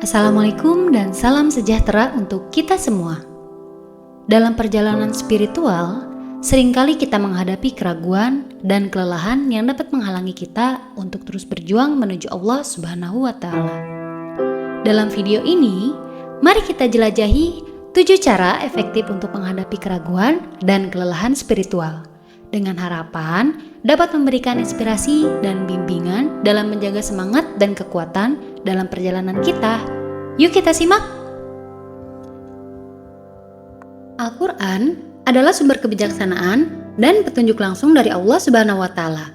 Assalamualaikum dan salam sejahtera untuk kita semua. Dalam perjalanan spiritual, seringkali kita menghadapi keraguan dan kelelahan yang dapat menghalangi kita untuk terus berjuang menuju Allah Subhanahu wa Ta'ala. Dalam video ini, mari kita jelajahi 7 cara efektif untuk menghadapi keraguan dan kelelahan spiritual, dengan harapan dapat memberikan inspirasi dan bimbingan dalam menjaga semangat dan kekuatan dalam perjalanan kita. Yuk kita simak. Al-Quran adalah sumber kebijaksanaan dan petunjuk langsung dari Allah Subhanahu wa Ta'ala.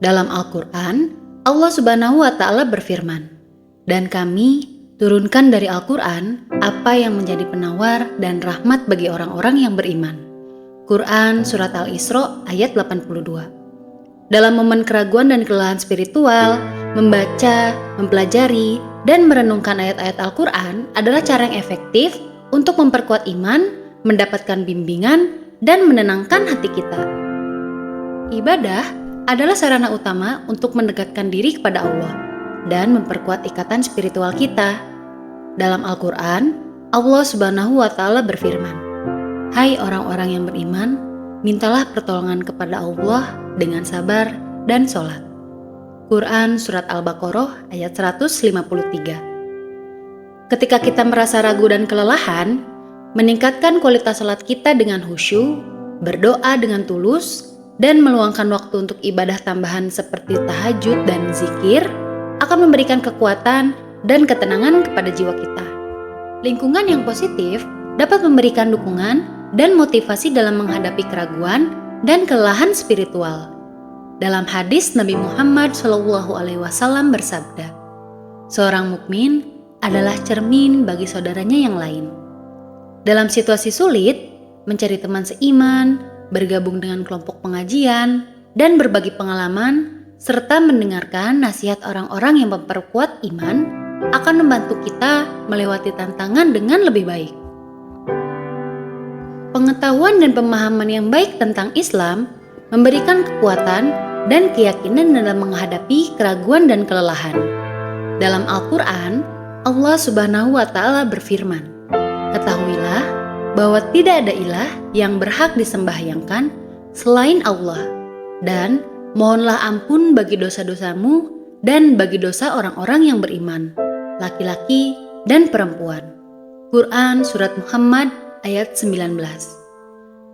Dalam Al-Quran, Allah Subhanahu wa Ta'ala berfirman, "Dan kami turunkan dari Al-Quran apa yang menjadi penawar dan rahmat bagi orang-orang yang beriman." Quran Surat Al-Isra ayat 82. Dalam momen keraguan dan kelelahan spiritual, membaca, mempelajari, dan merenungkan ayat-ayat Al-Quran adalah cara yang efektif untuk memperkuat iman, mendapatkan bimbingan, dan menenangkan hati kita. Ibadah adalah sarana utama untuk mendekatkan diri kepada Allah dan memperkuat ikatan spiritual kita. Dalam Al-Quran, Allah Subhanahu wa Ta'ala berfirman, "Hai orang-orang yang beriman, mintalah pertolongan kepada Allah dengan sabar dan sholat." Quran Surat Al-Baqarah ayat 153. Ketika kita merasa ragu dan kelelahan, meningkatkan kualitas sholat kita dengan khusyuk, berdoa dengan tulus, dan meluangkan waktu untuk ibadah tambahan seperti tahajud dan zikir akan memberikan kekuatan dan ketenangan kepada jiwa kita. Lingkungan yang positif dapat memberikan dukungan dan motivasi dalam menghadapi keraguan dan kelelahan spiritual. Dalam hadis Nabi Muhammad SAW bersabda, "Seorang mukmin adalah cermin bagi saudaranya yang lain." Dalam situasi sulit, mencari teman seiman, bergabung dengan kelompok pengajian, dan berbagi pengalaman, serta mendengarkan nasihat orang-orang yang memperkuat iman akan membantu kita melewati tantangan dengan lebih baik. Pengetahuan dan pemahaman yang baik tentang Islam memberikan kekuatan dan keyakinan dalam menghadapi keraguan dan kelelahan. Dalam Al-Quran, Allah Subhanahu wa Ta'ala berfirman, "Ketahuilah bahwa tidak ada ilah yang berhak disembahyangkan selain Allah, dan mohonlah ampun bagi dosa-dosamu dan bagi dosa orang-orang yang beriman, laki-laki dan perempuan." Quran Surat Muhammad ayat 19.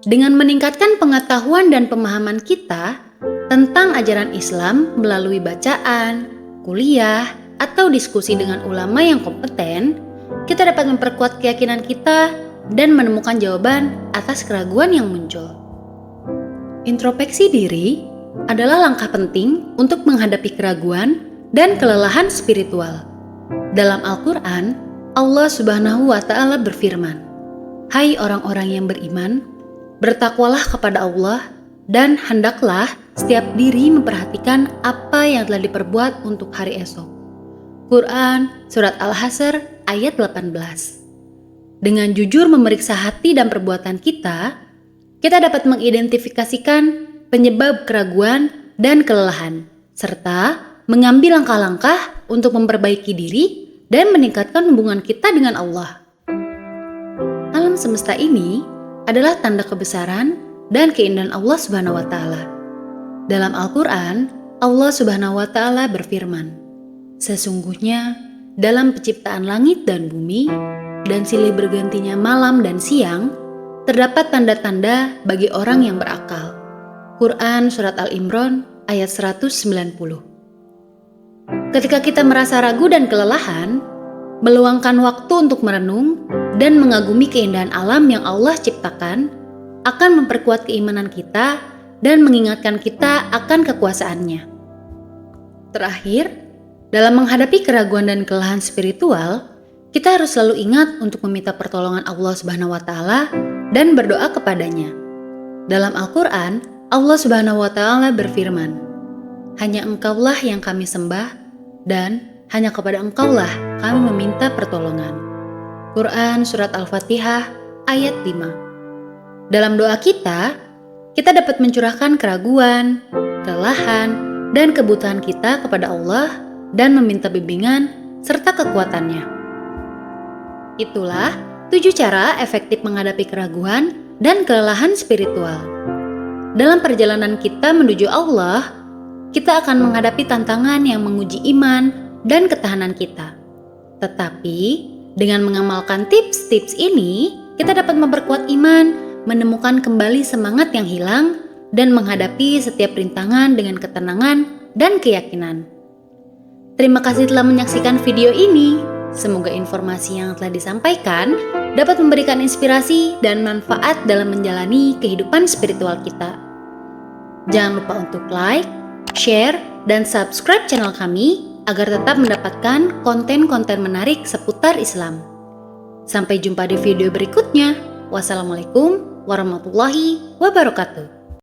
Dengan meningkatkan pengetahuan dan pemahaman kita tentang ajaran Islam melalui bacaan, kuliah, atau diskusi dengan ulama yang kompeten, kita dapat memperkuat keyakinan kita dan menemukan jawaban atas keraguan yang muncul. Introspeksi diri adalah langkah penting untuk menghadapi keraguan dan kelelahan spiritual. Dalam Al-Quran, Allah Subhanahu wa Ta'ala berfirman, "Hai orang-orang yang beriman, bertakwalah kepada Allah dan hendaklah setiap diri memperhatikan apa yang telah diperbuat untuk hari esok." Quran Surat Al-Hasr ayat 18. Dengan jujur memeriksa hati dan perbuatan kita dapat mengidentifikasikan penyebab keraguan dan kelelahan, serta mengambil langkah-langkah untuk memperbaiki diri dan meningkatkan hubungan kita dengan Allah. Alam semesta ini adalah tanda kebesaran dan keindahan Allah Subhanahu wa Ta'ala. Dalam Al-Quran, Allah Subhanahu wa Ta'ala berfirman, "Sesungguhnya dalam penciptaan langit dan bumi dan silih bergantinya malam dan siang, terdapat tanda-tanda bagi orang yang berakal." Quran Surat Al-Imran ayat 190. Ketika kita merasa ragu dan kelelahan, meluangkan waktu untuk merenung dan mengagumi keindahan alam yang Allah ciptakan akan memperkuat keimanan kita dan mengingatkan kita akan kekuasaannya. Terakhir, dalam menghadapi keraguan dan kelelahan spiritual, kita harus selalu ingat untuk meminta pertolongan Allah Subhanahu wa Ta'ala dan berdoa kepadanya. Dalam Al-Quran, Allah Subhanahu wa Ta'ala berfirman, "Hanya Engkaulah yang kami sembah dan hanya kepada Engkaulah kami meminta pertolongan." Quran Surat Al-Fatihah ayat 5. Dalam doa kita dapat mencurahkan keraguan, kelelahan, dan kebutuhan kita kepada Allah dan meminta bimbingan serta kekuatannya. Itulah 7 cara efektif menghadapi keraguan dan kelelahan spiritual. Dalam perjalanan kita menuju Allah, kita akan menghadapi tantangan yang menguji iman dan ketahanan kita. Tetapi, dengan mengamalkan tips-tips ini, kita dapat memperkuat iman, menemukan kembali semangat yang hilang, dan menghadapi setiap rintangan dengan ketenangan dan keyakinan. Terima kasih telah menyaksikan video ini. Semoga informasi yang telah disampaikan dapat memberikan inspirasi dan manfaat dalam menjalani kehidupan spiritual kita. Jangan lupa untuk like, share, dan subscribe channel kami agar tetap mendapatkan konten-konten menarik seputar Islam. Sampai jumpa di video berikutnya. Wassalamualaikum warahmatullahi wabarakatuh.